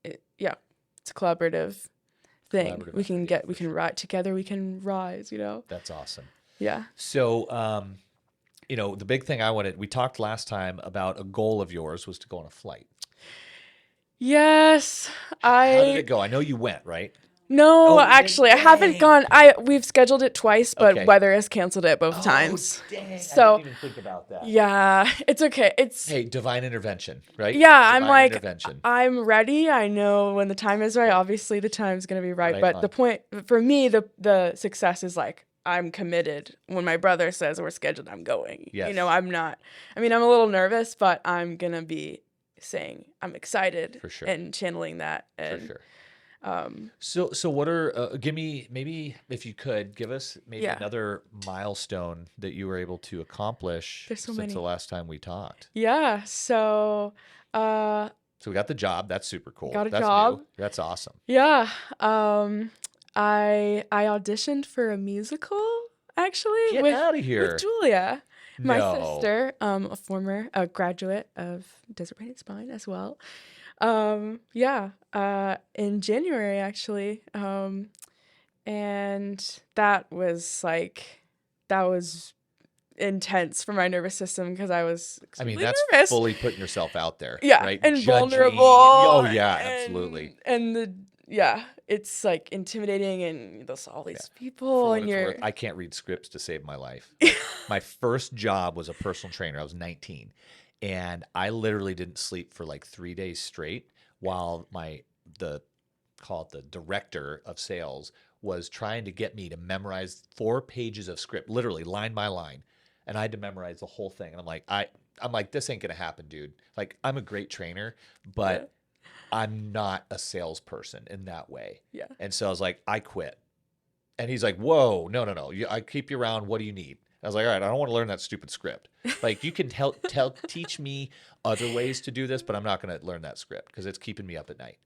a collaborative thing. We can ride together. We can rise. That's awesome. Yeah. So, the big thing we talked last time about a goal of yours was to go on a flight. Yes, How did it go? I know you went, right? No, actually, I haven't gone. We've scheduled it twice, but weather has canceled it both times. Dang, so I didn't even think about that. Yeah, it's okay. Hey, divine intervention, right? Yeah, Divine I'm ready. I know when the time is right. Obviously, the time's gonna be right. But on. the point for me, the success is like I'm committed. When my brother says we're scheduled, I'm going. Yes. I'm not. I'm a little nervous, but I'm gonna be saying I'm excited for sure and channeling that. And, for sure. So what are, give me, maybe if you could give us another milestone that you were able to accomplish since the last time we talked. Yeah. So we got the job. That's super cool. Got a That's job. New. That's awesome. Yeah. I auditioned for a musical actually. Get out of here. With Julia, my No. sister, a graduate of Desert Rated Spine as well. In January actually. And that was intense for my nervous system because I was extremely nervous. Fully putting yourself out there. Yeah. Right? And Judging. vulnerable. Oh yeah, absolutely. And it's like intimidating and there's all these people and you're. I can't read scripts to save my life. My first job was a personal trainer. I was 19. And I literally didn't sleep for like 3 days straight while the director of sales was trying to get me to memorize 4 pages of script, literally line by line. And I had to memorize the whole thing. And I'm like, this ain't going to happen, dude. Like, I'm a great trainer, but I'm not a salesperson in that way. Yeah. And so I was like, I quit. And he's like, whoa, no. I keep you around. What do you need? I was like, all right, I don't want to learn that stupid script. Like, you can teach me other ways to do this, but I'm not going to learn that script because it's keeping me up at night.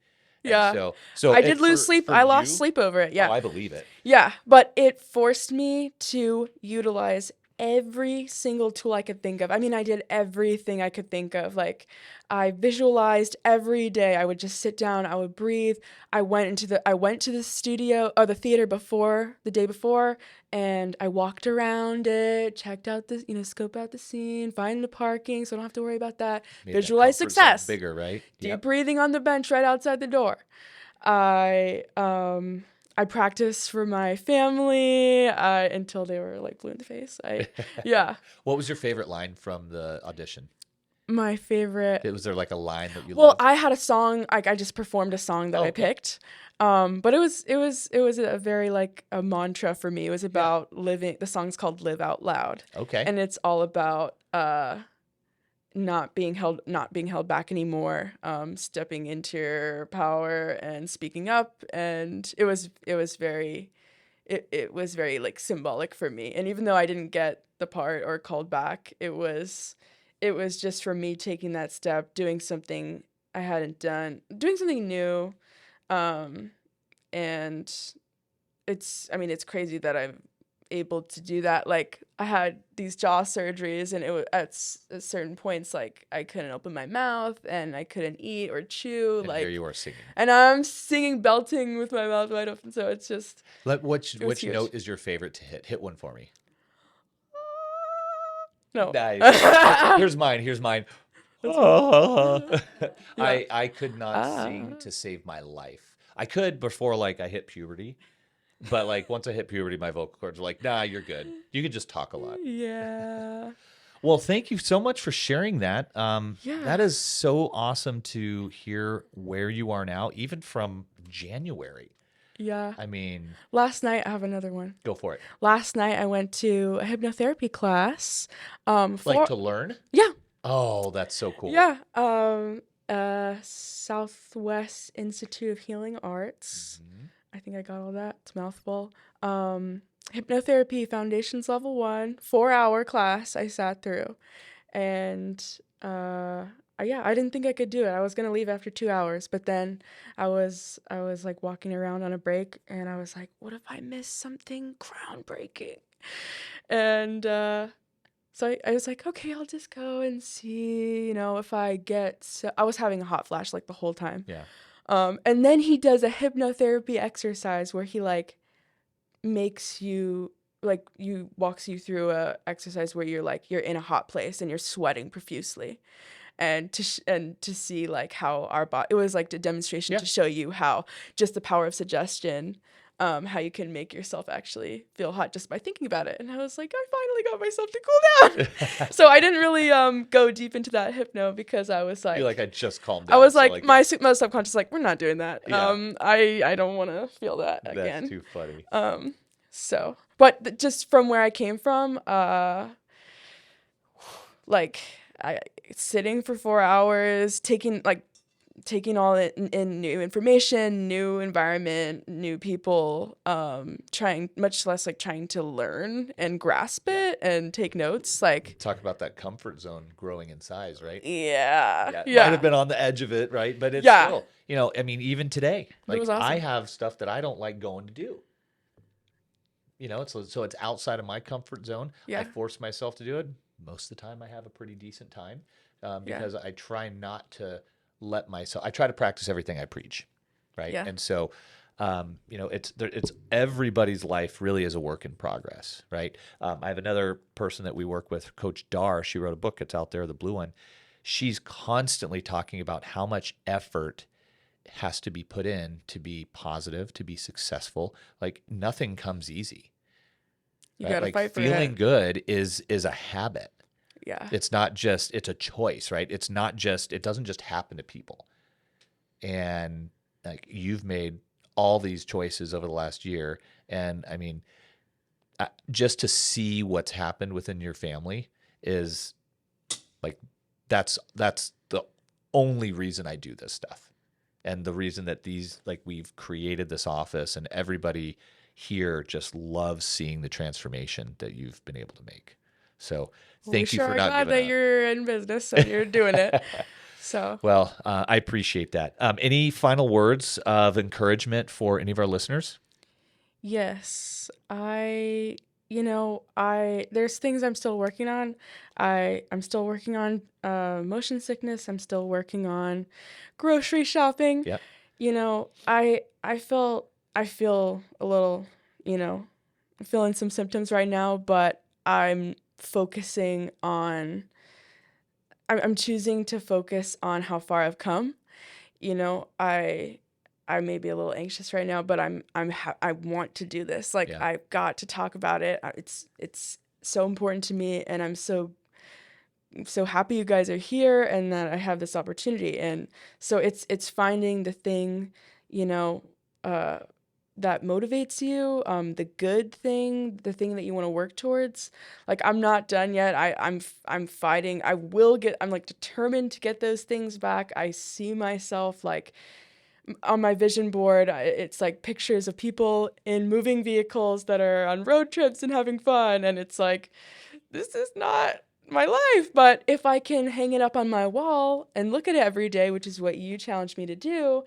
Yeah. And so I did lose sleep. I lost sleep over it. Yeah. Oh, I believe it. Yeah. But it forced me to utilize every single tool I could think of. I mean, I did everything I could think of. Like, I visualized every day. I would just sit down, I would breathe. I went to the studio or the theater the day before, and I walked around it, checked out the, scope out the scene, find the parking so I don't have to worry about that. Made that Visualize comfort zone success. bigger, right? Deep Yep. breathing on the bench right outside the door. I practiced for my family until they were like blue in the face. Yeah. What was your favorite line from the audition? My favorite. Was there like a line that you Well, loved? I had a song. Like, I just performed a song that I picked. But it was a very like a mantra for me. It was about living. The song's called "Live Out Loud." Okay. And it's all about not being held back anymore, stepping into your power and speaking up. And it was very like symbolic for me. And even though I didn't get the part or called back, it was just for me taking that step, doing something I hadn't done, doing something new. And it's crazy that I'm able to do that. Like, I had these jaw surgeries, and it was at certain points, like, I couldn't open my mouth and I couldn't eat or chew. And here you are singing. And I'm singing, belting with my mouth wide open. So it's just. Which huge. note is your favorite to hit? Hit one for me. No. Nice. Here's mine. Yeah. I could not sing to save my life. I could before like I hit puberty, but like once I hit puberty, my vocal cords were like, nah, you're good. You can just talk a lot. Yeah. Well, thank you so much for sharing that. Yeah. That is so awesome to hear where you are now, even from January. Yeah. I mean, Last night, I have another one. go for it. Last night, I went to a hypnotherapy class. Like to learn? Yeah. Oh, that's so cool. Yeah. Southwest Institute of Healing Arts. Mhm. I think I got all that. It's a mouthful. Hypnotherapy Foundations Level 1, 4-hour class I sat through. And I didn't think I could do it. I was gonna leave after 2 hours, but then I was like walking around on a break, and I was like, what if I miss something groundbreaking? And so I was like, okay, I'll just go and see, if I get. So I was having a hot flash like the whole time. Yeah. And then he does a hypnotherapy exercise where he like makes you walks you through a exercise where you're in a hot place and you're sweating profusely, and to see like how our body. It was like a demonstration to show you how just the power of suggestion. How you can make yourself actually feel hot just by thinking about it. And I was like, I finally got myself to cool down. So I didn't really go deep into that hypno because I was like, You're like, I just calmed down. I was so, like, my subconscious like, we're not doing that. Yeah. I don't want to feel that again. That's too funny. But just from where I came from, like I sitting for 4 hours, taking all in new information, new environment, new people, trying to learn and grasp it and take notes. Like, Talk about that comfort zone growing in size, right? yeah. Might have been on the edge of it, right? But it's still, I mean, even today, like was awesome. I have stuff that I don't like going to do. So it's outside of my comfort zone. Yeah. I force myself to do it. Most of the time I have a pretty decent time because I try not to let myself, I try to practice everything I preach. Right. Yeah. And so, it's everybody's life really is a work in progress. Right. I have another person that we work with, Coach Dar. She wrote a book. It's out there, the blue one. She's constantly talking about how much effort has to be put in to be positive, to be successful. Like nothing comes easy. You gotta fight for it. Feeling good is a habit. Yeah. It's not just, it's a choice, right? It doesn't just happen to people. And like you've made all these choices over the last year. And I mean, just to see what's happened within your family is like, that's the only reason I do this stuff. And the reason that we've created this office and everybody here just loves seeing the transformation that you've been able to make. So thank you for not giving up. Glad that you're in business and you're doing it. So well, I appreciate that. Any final words of encouragement for any of our listeners? yes, I there's things I'm still working on. I'm still working on motion sickness. I'm still working on grocery shopping. Yep. I feel a little, feeling some symptoms right now, but I'm choosing to focus on how far I've come. I may be a little anxious right now, but I want to do this. Like, Yeah. I've got to talk about it. It's so important to me, and I'm so happy you guys are here and that I have this opportunity. And so it's finding the thing, that motivates you, the good thing, the thing that you want to work towards. Like, I'm not done yet. I'm fighting. I'm like determined to get those things back. I see myself like on my vision board, it's like pictures of people in moving vehicles that are on road trips and having fun. And it's like, this is not my life. But if I can hang it up on my wall and look at it every day, which is what you challenged me to do,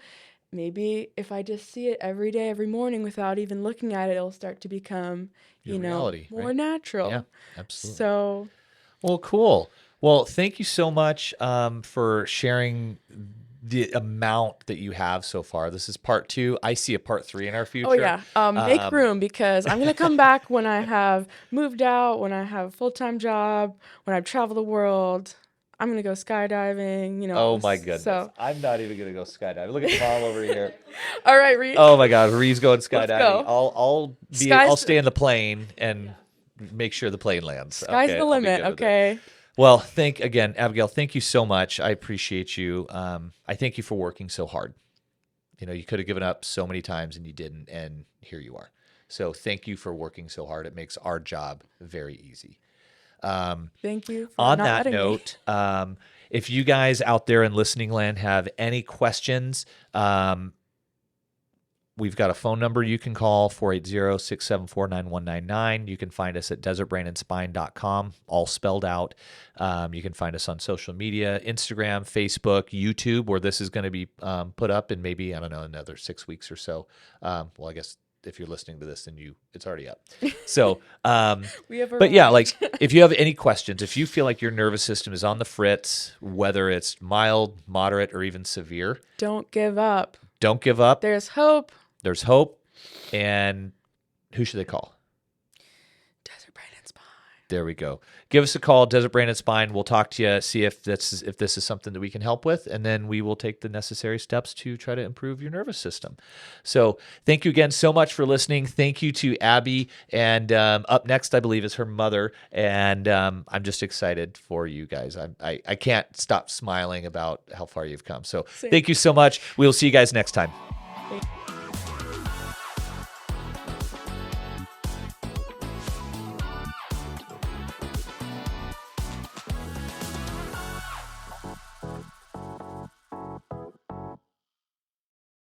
maybe if I just see it every day, every morning without even looking at it, it'll start to become, Your reality, more right? natural. Yeah, absolutely. So, Well, cool. Well, thank you so much for sharing the amount that you have so far. This is part 2. I see a part 3 in our future. oh yeah, make room, because I'm going to come back when I have moved out, when I have a full-time job, when I've traveled the world. I'm going to go skydiving, Oh my goodness. So, I'm not even going to go skydiving. Look at Mom over here. all right, Reed. Oh my God. Ree's going skydiving. go. I'll stay in the plane and make sure the plane lands. Sky's Okay, the I'll be limit, good with it. okay? Well, Abigail, thank you so much. I appreciate you. I thank you for working so hard. You could have given up so many times and you didn't, and here you are. So thank you for working so hard. It makes our job very easy. Thank you for On not that letting me. note, if you guys out there in listening land have any questions, we've got a phone number you can call, 480-674-9199. You can find us at desertbrainandspine.com, all spelled out. You can find us on social media, Instagram, Facebook, YouTube, where this is going to be put up in maybe, I don't know, another 6 weeks or so. Well, I guess if you're listening to this, then it's already up. So, We have but yeah, arrived. like if you have any questions, if you feel like your nervous system is on the fritz, whether it's mild, moderate, or even severe, Don't give up. don't give up. There's hope. There's hope. And who should they call? Desert Brain and Spine. There we go. Give us a call, Desert Brain and Spine. We'll talk to you, see if this is something that we can help with, and then we will take the necessary steps to try to improve your nervous system. So thank you again so much for listening. Thank you to Abby. And up next, I believe, is her mother. And I'm just excited for you guys. I can't stop smiling about how far you've come. So Same. thank you so much. We'll see you guys next time. Thank you.